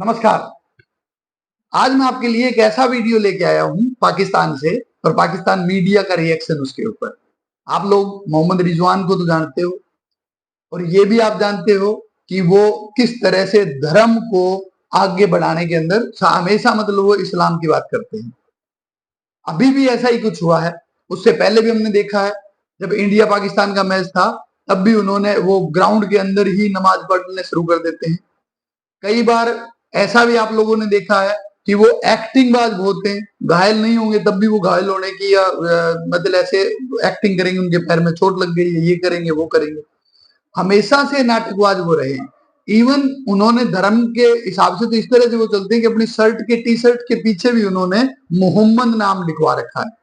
नमस्कार। आज मैं आपके लिए एक ऐसा वीडियो लेके आया हूं पाकिस्तान से और पाकिस्तान मीडिया का रिएक्शन उसके ऊपर। आप लोग मोहम्मद रिजवान को तो जानते हो और ये भी आप जानते हो कि वो किस तरह से धर्म को आगे बढ़ाने के अंदर हमेशा मतलब वो इस्लाम की बात करते हैं। अभी भी ऐसा ही कुछ हुआ है। उससे पहले भी हमने देखा है, जब इंडिया पाकिस्तान का मैच था तब भी उन्होंने वो ग्राउंड के अंदर ही नमाज पढ़ने शुरू कर देते हैं। कई बार ऐसा भी आप लोगों ने देखा है कि वो एक्टिंग बाज बहुत हैं, घायल नहीं होंगे तब भी वो घायल होने की या मतलब ऐसे एक्टिंग करेंगे, उनके पैर में चोट लग गई है, ये करेंगे वो करेंगे। हमेशा से नाटकबाज वो रहे हैं। इवन उन्होंने धर्म के हिसाब से तो इस तरह से वो चलते हैं कि अपनी शर्ट के टी शर्ट के पीछे भी उन्होंने मोहम्मद नाम लिखवा रखा है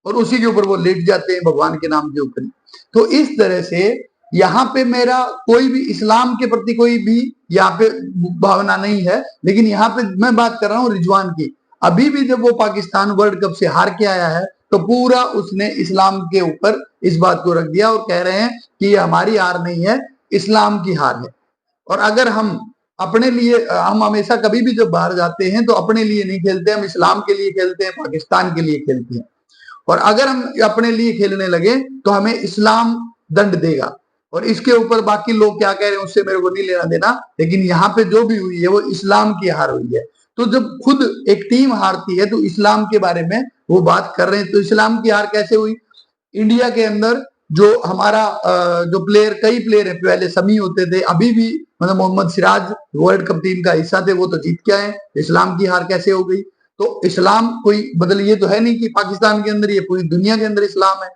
और उसी के ऊपर वो लेट जाते हैं भगवान के नाम के ऊपर। तो इस तरह से यहाँ पे मेरा कोई भी इस्लाम के प्रति कोई भी यहाँ पे भावना नहीं है, लेकिन यहाँ पे मैं बात कर रहा हूँ रिजवान की। अभी भी जब वो पाकिस्तान वर्ल्ड कप से हार के आया है तो पूरा उसने इस्लाम के ऊपर इस बात को रख दिया और कह रहे हैं कि ये हमारी हार नहीं है, इस्लाम की हार है। और अगर हम अपने लिए, हम हमेशा कभी भी जब बाहर जाते हैं तो अपने लिए नहीं खेलते, हम इस्लाम के लिए खेलते हैं, पाकिस्तान के लिए खेलते हैं। और अगर हम अपने लिए खेलने लगे तो हमें इस्लाम दंड देगा और इसके ऊपर बाकी लोग क्या कह रहे हैं उससे मेरे को नहीं लेना देना, लेकिन यहाँ पे जो भी हुई है वो इस्लाम की हार हुई है। तो जब खुद एक टीम हारती है तो इस्लाम के बारे में वो बात कर रहे हैं, तो इस्लाम की हार कैसे हुई? इंडिया के अंदर जो हमारा जो प्लेयर, कई प्लेयर है, पहले समी होते थे, अभी भी मतलब Mohammed Siraj world cup team का हिस्सा थे, वो तो जीत के आए। इस्लाम की हार कैसे हो गई? तो इस्लाम कोई मतलब ये तो है नहीं कि पाकिस्तान के अंदर, ये पूरी दुनिया के अंदर इस्लाम है।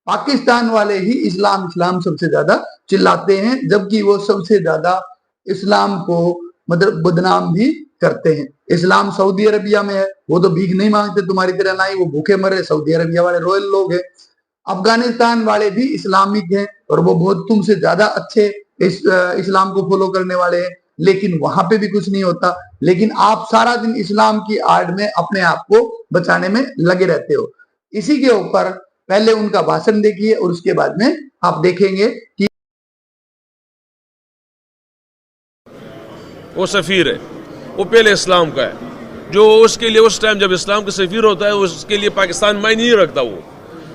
पाकिस्तान वाले ही इस्लाम इस्लाम सबसे ज्यादा चिल्लाते हैं, जबकि वो सबसे ज्यादा इस्लाम को मतलब बदनाम भी करते हैं। इस्लाम सऊदी अरबिया में है, वो तो भीख नहीं मांगते तुम्हारी तरह, ना ही वो भूखे मरे। सऊदी अरबिया वाले रॉयल लोग हैं। अफगानिस्तान वाले भी इस्लामिक हैं और वो बहुत तुमसे ज्यादा अच्छे इस्लाम को फॉलो करने वाले हैं, लेकिन वहां पे भी कुछ नहीं होता। लेकिन आप सारा दिन इस्लाम की आड़ में अपने आप को बचाने में लगे रहते हो। इसी के ऊपर पहले उनका भाषण देखिए और उसके बाद में आप देखेंगे कि वो सफ़ीर है, वो पहले इस्लाम का है, जो उसके लिए उस टाइम जब इस्लाम का सफ़ीर होता है उसके लिए पाकिस्तान मायने नहीं रखता।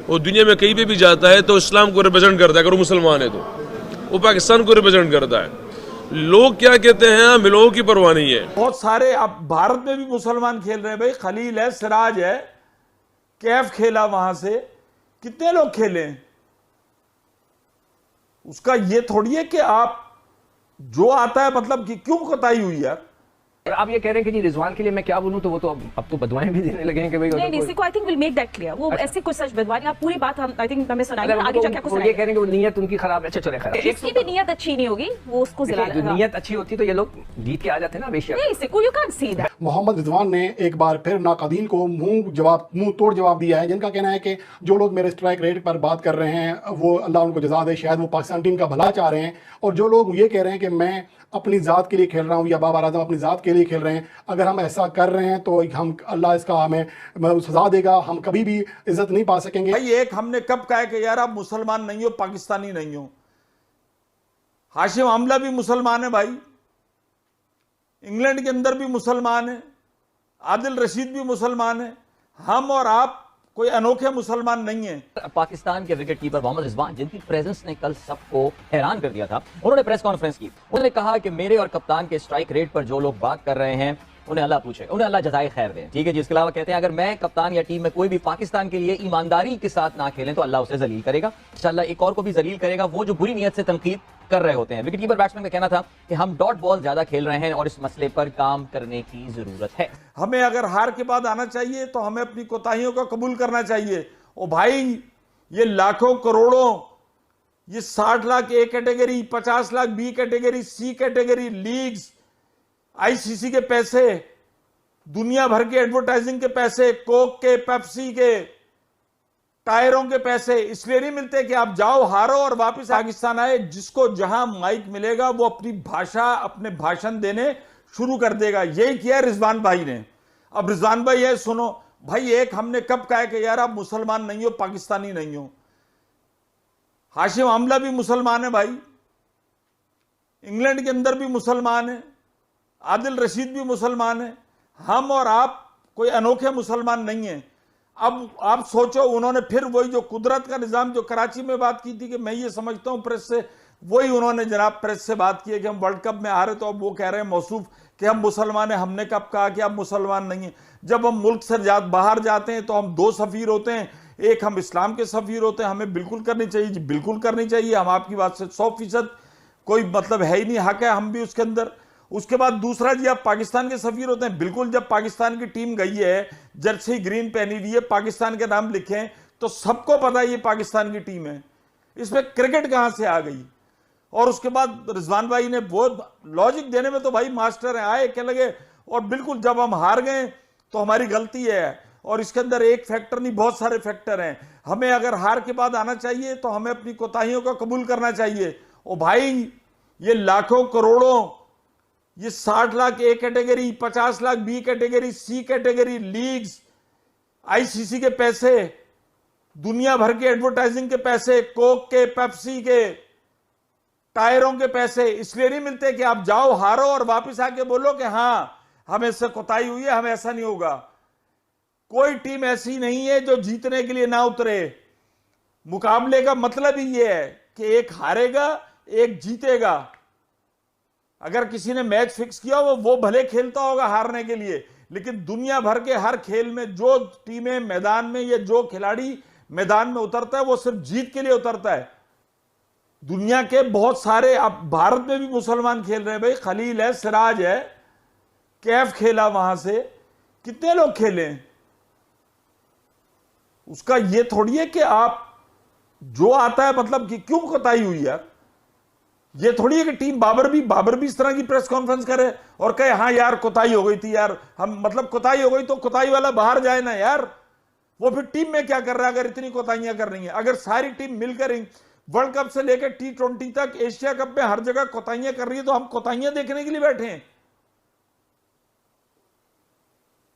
वो दुनिया में कहीं पे भी जाता है तो इस्लाम को रिप्रेजेंट करता है। अगर वो मुसलमान है तो वो पाकिस्तान को रिप्रेजेंट करता है। लोग क्या कहते हैं, हम लोगों की परवाह नहीं है। बहुत सारे अब भारत में भी मुसलमान खेल रहे हैं भाई। खलील है, सिराज है, कैफ खेला वहां से, कितने लोग खेले। उसका ये थोड़ी है कि आप जो आता है मतलब कि क्यों कोताही हुई यार। आप ये कह रहे हैं कि जी रिजवान के लिए मैं क्या बोलूं, तो वो तो अब तो बदवाएं भी देने लगे हैं कि भाई नहीं, इसी को आई think will make that clear. वो ऐसे कुछ सच बदवाएं आप पूरी बात हम आई थिंक हमें सुनाएंगे, आगे जाके आपको ये कह रहे हैं कि वो नीयत उनकी खराब है। अच्छा चले खराब, इसकी भी नीयत अच्छी नहीं होगी, वो उसको जो नीयत अच्छी होती तो ये लोग जीत के आ जाते ना बेशक। नहीं, इसको you can't see that. Mohammad Rizwan ने एक बार फिर नाकादीन को मुंह तोड़ जवाब दिया है, जिनका कहना है कि जो लोग मेरे स्ट्राइक रेट पर बात कर रहे हैं वो अल्लाह उनको जज़ा दे, शायद वो पाकिस्तान टीम का भला चाह रहे हैं। और जो लोग ये कह रहे हैं कि मैं अपनी ज़ात के लिए खेल रहा हूँ या बाबर आजम अपनी ज़ात के लिए खेल रहे हैं, अगर हम ऐसा कर रहे हैं तो हम अल्लाह इसका हमें सजा देगा, हम कभी भी इज्जत नहीं पा सकेंगे। भाई एक हमने कब कहा कि यार आप मुसलमान नहीं हो, पाकिस्तानी नहीं हो। हाशिम आमला भी मुसलमान है भाई, इंग्लैंड के अंदर भी मुसलमान है, आदिल रशीद भी मुसलमान है। हम और आप कोई अनोखे मुसलमान नहीं है। पाकिस्तान के विकेट कीपर मोहम्मद रिजवान, जिनकी प्रेजेंस ने कल सबको हैरान कर दिया था, उन्होंने प्रेस कॉन्फ्रेंस की। उन्होंने कहा कि मेरे और कप्तान के स्ट्राइक रेट पर जो लोग बात कर रहे हैं उन्हें अल्लाह पूछे, उन्हें अल्लाह जज़ाए खैर दे। ठीक है जी। इसके अलावा कहते हैं अगर मैं कप्तान या टीम में कोई भी पाकिस्तान के लिए ईमानदारी के साथ ना खेलें तो अल्लाह उसे जलील करेगा, इंशाअल्लाह एक और को भी जलील करेगा, वो जो बुरी नीयत से तनकीद कर रहे होते हैं। विकेट कीपर बैट्समैन का कहना था कि हम डॉट बॉल ज्यादा खेल रहे हैं और इस मसले पर काम करने की जरूरत है। हमें अगर हार के बाद आना चाहिए तो हमें अपनी कोताहियों को कबूल करना चाहिए। ओ भाई, ये लाखों करोड़ों, ये 60 lakh A category, 50 lakh B category, C category, leagues, ICC के पैसे, दुनिया भर के एडवर्टाइजिंग के पैसे, कोक के, पेप्सी के, टायरों के पैसे इसलिए नहीं मिलते कि आप जाओ हारो और वापस पाकिस्तान आए। जिसको जहां माइक मिलेगा वो अपनी भाषा, अपने भाषण देने शुरू कर देगा। यही किया रिजवान भाई ने। अब रिजवान भाई है, सुनो भाई, एक हमने कब कहा कि यार आप मुसलमान नहीं हो, पाकिस्तानी नहीं हो। हाशिम आमला भी मुसलमान है भाई, इंग्लैंड के अंदर भी मुसलमान है, आदिल रशीद भी मुसलमान है, हम और आप कोई अनोखे मुसलमान नहीं हैं। अब आप सोचो, उन्होंने फिर वही जो कुदरत का निज़ाम जो कराची में बात की थी कि मैं ये समझता हूँ प्रेस से, वही उन्होंने जनाब प्रेस से बात की है कि हम वर्ल्ड कप में आ रहे, तो अब वो कह रहे हैं मौसूफ कि हम मुसलमान हैं। हमने कब कहा कि आप मुसलमान नहीं हैं? जब हम मुल्क से बाहर जाते हैं तो हम दो सफ़ीर होते हैं, एक हम इस्लाम के सफ़ीर होते हैं, हमें बिल्कुल करनी चाहिए जी, बिल्कुल करनी चाहिए, हम आपकी बात से 100% कोई मतलब है ही नहीं, हक है हम भी उसके अंदर। उसके बाद दूसरा जी, आप पाकिस्तान के सफ़ीर होते हैं, बिल्कुल। जब पाकिस्तान की टीम गई है, जर्सी ग्रीन पहनी हुई है, पाकिस्तान के नाम लिखे, तो सबको पता है ये पाकिस्तान की टीम है, इसमें क्रिकेट कहाँ से आ गई? और उसके बाद रिजवान भाई ने बहुत लॉजिक देने में तो भाई मास्टर है, आए कह लगे, और बिल्कुल जब हम हार गए तो हमारी गलती है, और इसके अंदर एक फैक्टर नहीं बहुत सारे फैक्टर हैं। हमें अगर हार के बाद आना चाहिए तो हमें अपनी कोताहियों को कबूल करना चाहिए। ओ भाई, ये लाखों करोड़ों, ये 60 lakh A category, 50 lakh B category, C category, leagues, ICC के पैसे, दुनिया भर के एडवर्टाइजिंग के पैसे, कोक के, पेप्सी के, टायरों के पैसे इसलिए नहीं मिलते कि आप जाओ हारो और वापस आके बोलो कि हाँ हमें इससे कोताही हुई है, हमें ऐसा नहीं होगा। कोई टीम ऐसी नहीं है जो जीतने के लिए ना उतरे। मुकाबले का मतलब ही ये है कि एक हारेगा, एक जीतेगा। अगर किसी ने मैच फिक्स किया वो भले खेलता होगा हारने के लिए, लेकिन दुनिया भर के हर खेल में जो टीमें मैदान में या जो खिलाड़ी मैदान में उतरता है वो सिर्फ जीत के लिए उतरता है। दुनिया के बहुत सारे, अब भारत में भी मुसलमान खेल रहे हैं भाई, खलील है, सिराज है, कैफ खेला, वहां से कितने लोग खेले। उसका ये थोड़ी है कि आप जो आता है मतलब कि क्यों कोताही हुई यार। ये थोड़ी है कि टीम बाबर भी इस तरह की प्रेस कॉन्फ्रेंस करे और कहे हाँ यार कोताही हो गई थी यार, हम मतलब कोताही हो गई तो कोताही वाला बाहर जाए ना यार। वो फिर टीम में क्या कर रहा है अगर इतनी कोताहियां कर रही है? अगर सारी टीम मिलकर वर्ल्ड कप से लेकर T20 तक, एशिया कप में हर जगह कोताहियां कर रही है, तो हम कोताहियां देखने के लिए बैठे हैं?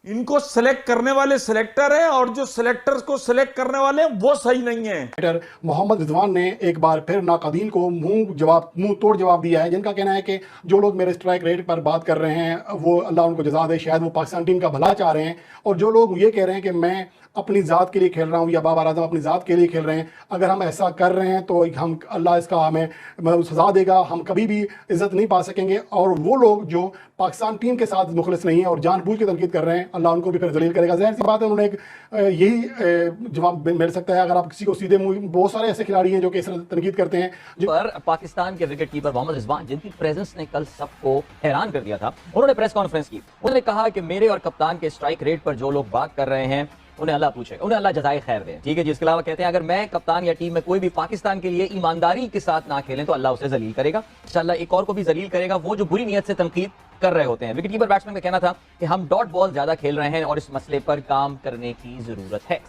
इनको सिलेक्ट करने वाले सिलेक्टर हैं और जो सिलेक्टर्स को सिलेक्ट करने वाले हैं वो सही नहीं है। मोहम्मद रिजवान ने एक बार फिर नाकादीन को मुंह तोड़ जवाब दिया है, जिनका कहना है कि जो लोग मेरे स्ट्राइक रेट पर बात कर रहे हैं वो अल्लाह उनको जज़ा दे, शायद वो पाकिस्तान टीम का भला चाह रहे हैं। और जो लोग ये कह रहे हैं कि मैं अपनी ज़ात के लिए खेल रहा हूँ या बाबर आजम अपनी ज़ात के लिए खेल रहे हैं, अगर हम ऐसा कर रहे हैं तो हम अल्लाह इसका हमें मतलब सज़ा देगा, हम कभी भी इज़्ज़त नहीं पा सकेंगे। और वो लोग जो पाकिस्तान टीम के साथ मुखलिस नहीं है और जानबूझ के तनकीद कर रहे हैं, अल्लाह उनको भी फिर जलील करेगा। ज़ाहिर सी बात है उन्होंने एक यही जवाब मिल सकता है अगर आप किसी को सीधे मुंह, बहुत सारे ऐसे खिलाड़ी हैं जो कि इस तरह तनकीद करते हैं। पर पाकिस्तान के विकेट कीपर मोहम्मद रिजवान, जिनकी प्रेजेंस ने कल सबको हैरान कर दिया था, उन्होंने प्रेस कॉन्फ्रेंस की। उन्होंने कहा कि मेरे और कप्तान के स्ट्राइक रेट पर जो लोग बात कर रहे हैं उन्हें अल्लाह पूछेगा, उन्हें अल्लाह जज़ाए खैर दे। ठीक है जी। इसके अलावा कहते हैं अगर मैं कप्तान या टीम में कोई भी पाकिस्तान के लिए ईमानदारी के साथ ना खेलें तो अल्लाह उसे जलील करेगा, इंशाअल्लाह एक और को भी जलील करेगा वो जो बुरी नीयत से तनकीद कर रहे होते हैं। विकेट कीपर बैट्समैन का कहना था कि हम डॉट बॉल ज्यादा खेल रहे हैं और इस मसले पर काम करने की जरूरत है।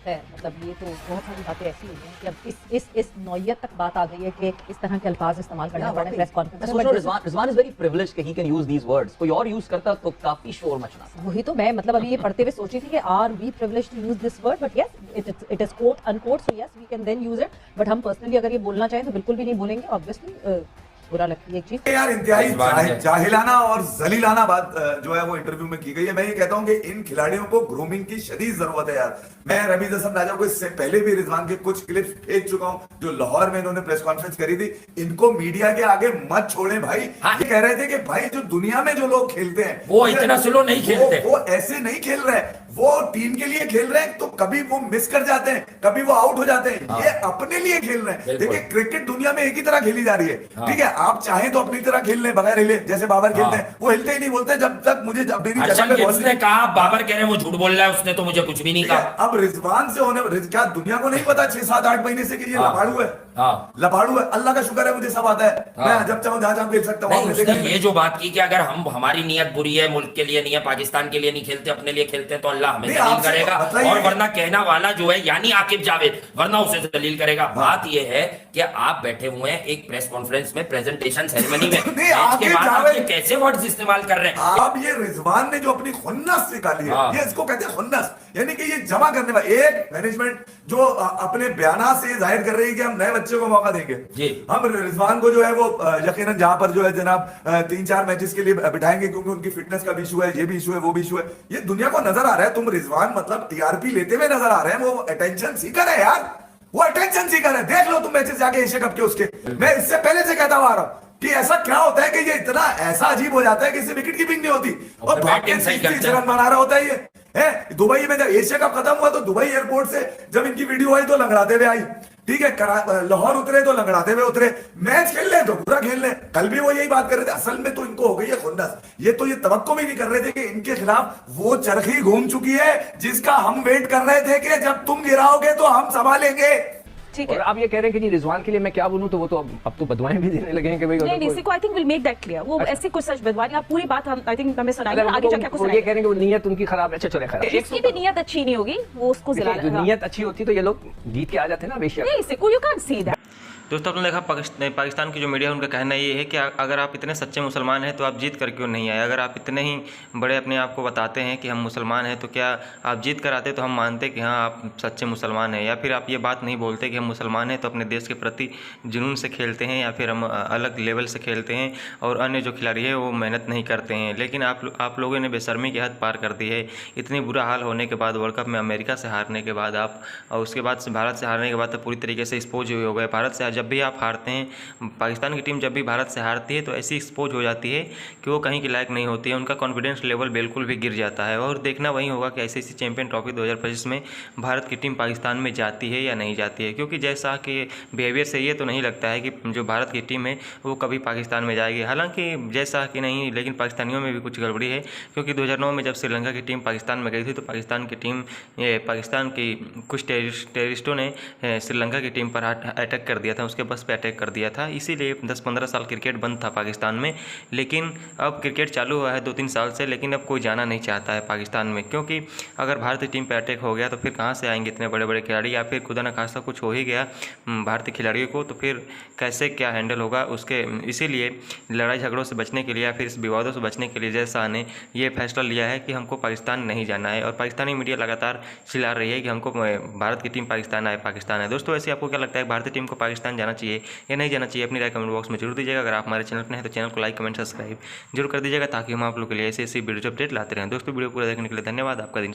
मतलब ये तो बहुत सारी बातें ऐसी हुई हैं कि अब इस नौयत तक बात आ गई है कि इस तरह के अल्फाज इस्तेमाल करना पड़े प्रेस कॉन्फ्रेंस में। रिजवान इज वेरी प्रिविलेज्ड कि he can use these words. कोई और यूज करता तो काफी शोर मचना। वही तो मैं मतलब अभी ये पढ़ते हुए सोच रही थी कि are we privileged to use this word, but yes it is quote unquote, so yes we can then use it. But हम पर्सनली अगर ये बोलना चाहें तो बिल्कुल भी नहीं बोलेंगे। ऑब्वियसली बुरा लगती है एक चीज यार, इंतहाई जाहिलाना और जलीलाना बात जो है वो इंटरव्यू में की गई है। मैं ये कहता हूं कि इन खिलाड़ियों को ग्रूमिंग की शदीद जरूरत है यार। मैं रमीज हसन राजा को इससे पहले भी रिजवान के कुछ क्लिप्स भेज चुका हूं जो लाहौर में इन्होंने प्रेस कॉन्फ्रेंस करी थी। इनको मीडिया के आगे मत छोड़े भाई। हाँ। ये कह रहे थे कि भाई जो दुनिया में जो लोग खेलते हैं वो इतना स्लो नहीं खेलते, वो ऐसे नहीं खेल रहे, वो टीम के लिए खेल रहे हैं तो कभी वो मिस कर जाते हैं, कभी वो आउट हो जाते हैं। हाँ। ये अपने लिए खेल रहे हैं। देखिए क्रिकेट दुनिया में एक ही तरह खेली जा रही है। हाँ। ठीक है, आप चाहें तो अपनी तरह खेल लें बगैर हिले, जैसे बाबर खेलते हैं। वो हिलते ही नहीं, बोलते जब तक मुझे उसने कहा बाबर कह रहे हैं वो झूठ बोल रहा है, उसने तो मुझे कुछ भी नहीं कहा। अब रिजवान से होने क्या दुनिया को नहीं पता 6, 7, 8 महीने से कि ये लबाड़ू है। हाँ। लबाड़ू है। अल्लाह का शुक्र है मुझे सब आता है। हाँ। मैं जब चाहूं जहां चाहूं खेल सकता हूं। उसने ये जो बात की कि अगर हम हमारी नीयत बुरी है, मुल्क के लिए नहीं है, पाकिस्तान के लिए नहीं खेलते, अपने लिए खेलते हैं तो अल्लाह हमें जलील करेगा, और वरना कहना वाला जो है यानी आकिब जावेद, वरना उसे जलील करेगा। बात ये है कि आप बैठे हुए हैं एक प्रेस कॉन्फ्रेंस में, प्रेजेंटेशन सेरेमनी में, के बाद आप ये कैसे वर्ड्स इस्तेमाल कर रहे हैं? आप ये रिजवान ने जो अपनी खुन्नस निकाली है, ये इसको कहते हैं खुन्नस, यानी कि ये जमा करने वाला एक मैनेजमेंट जो अपने बयाना से जाहिर कर रही है कि हम नए बच्चे को मौका देंगे। हम रिजवान को जो है वो यकीनन जहां पर जो है जनाब 3-4 मैचेस के लिए बिठाएंगे क्योंकि उनकी फिटनेस का भी इशू है, ये भी इशू है, वो भी इशू है। ये दुनिया को नजर आ रहा है। तुम रिजवान मतलब टीआरपी लेते हुए नजर आ रहे हैं, वो अटेंशन सीकर है यार, वो अटेंशन सीकर है। देख लो तुम मैचेस जाके एशिया कप के उसके। मैं इससे पहले से कहता हुआ रहा हूं कि ऐसा क्या होता है कि ये इतना ऐसा अजीब हो जाता है कि इससे विकेट कीपिंग नहीं होती और भाग्य 30 रन बना रहा होता है ये है। दुबई में जब एशिया कप खत्म हुआ तो दुबई एयरपोर्ट से जब इनकी वीडियो आई तो लंगड़ाते हुए आई, ठीक है। लाहौर उतरे तो लंगड़ाते हुए उतरे। मैच खेल ले तो पूरा खेल ले। कल भी वो यही बात कर रहे थे। असल में तो इनको हो गई है खुन्नस। ये तो ये तवक्को भी नहीं कर रहे थे कि इनके खिलाफ वो चरखी घूम चुकी है जिसका हम वेट कर रहे थे कि जब तुम गिराओगे तो हम संभालेंगे। ठीक है। और आप ये कह रहे हैं कि जी रिजवान के लिए मैं क्या बोलूं, तो वो तो अब तो बदवाएं भी देने लगे हैं कि भाई नहीं सिको I think will make that clear. वो ऐसे कुछ सच बदवाएं आप पूरी बात हम आई थिंक हमें सुनाएंगे आगे जाके आपको सुनाएंगे। ये कह रहे हैं कि वो नीयत उनकी खराब है। अच्छा चले खैर, इसकी भी नीयत अच्छी नहीं होगी, वो उसको जिला जो नीयत अच्छी होती तो ये लोग जीत के आ जाते ना बेशक। नहीं सिको यू कांट सी दैट। दोस्तों आपने देखा पाकिस्तान की जो मीडिया है उनका कहना ये है कि अगर आप इतने सच्चे मुसलमान हैं तो आप जीत कर क्यों नहीं आए। अगर आप इतने ही बड़े अपने आप को बताते हैं कि हम मुसलमान हैं तो क्या आप जीत कर आते तो हम मानते कि हाँ आप सच्चे मुसलमान हैं। या फिर आप ये बात नहीं बोलते कि हम मुसलमान हैं तो अपने देश के प्रति जुनून से खेलते हैं या फिर हम अलग लेवल से खेलते हैं और अन्य जो खिलाड़ी है वो मेहनत नहीं करते हैं। लेकिन आप लोगों ने बेशर्मी की हद पार कर दी है। इतनी बुरा हाल होने के बाद, वर्ल्ड कप में अमेरिका से हारने के बाद आप, और उसके बाद भारत से हारने के बाद तो पूरी तरीके से एक्सपोज हो गए। भारत से जब भी आप हारते हैं, पाकिस्तान की टीम जब भी भारत से हारती है तो ऐसी एक्सपोज हो जाती है कि वो कहीं की लायक नहीं होती है। उनका कॉन्फिडेंस लेवल बिल्कुल भी गिर जाता है। और देखना वही होगा कि ICC चैंपियन ट्रॉफी 2025 में भारत की टीम पाकिस्तान में जाती है या नहीं जाती है। क्योंकि जैसा कि बिहेवियर से ये तो नहीं लगता है कि जो भारत की टीम है वो कभी पाकिस्तान में जाएगी। हालांकि जैसा कि नहीं, लेकिन पाकिस्तानियों में भी कुछ गड़बड़ी है। क्योंकि 2009 में जब श्रीलंका की टीम पाकिस्तान में गई थी तो पाकिस्तान की कुछ टेररिस्टों ने श्रीलंका की टीम पर अटैक कर दिया था, उसके बस पे अटैक कर दिया था। इसीलिए 10-15 साल क्रिकेट बंद था पाकिस्तान में। लेकिन अब क्रिकेट चालू हुआ है 2-3 साल से, लेकिन अब कोई जाना नहीं चाहता है पाकिस्तान में। क्योंकि अगर भारतीय टीम पे अटैक हो गया तो फिर कहाँ से आएंगे इतने बड़े बड़े खिलाड़ी, या फिर खुदा न खासा कुछ हो ही गया भारतीय खिलाड़ियों को तो फिर कैसे क्या हैंडल होगा उसके। इसीलिए लड़ाई झगड़ों से बचने के लिए या फिर इस विवादों से बचने के लिए जैसा ने ये फैसला लिया है कि हमको पाकिस्तान नहीं जाना है। और पाकिस्तानी मीडिया लगातार चिल्ला रही है कि हमको भारत की टीम पाकिस्तान है। दोस्तों वैसे आपको क्या लगता है, भारतीय टीम को पाकिस्तान जाना चाहिए या नहीं जाना चाहिए? अपनी राय कमेंट बॉक्स में जरूर दीजिएगा। अगर आप हमारे चैनल पर हैं तो चैनल को लाइक कमेंट सब्सक्राइब जरूर कर दीजिएगा ताकि हम आप लोगों के लिए ऐसे वीडियो अपडेट लाते रहें। दोस्तों वीडियो पूरा देखने के लिए धन्यवाद। आपका दिन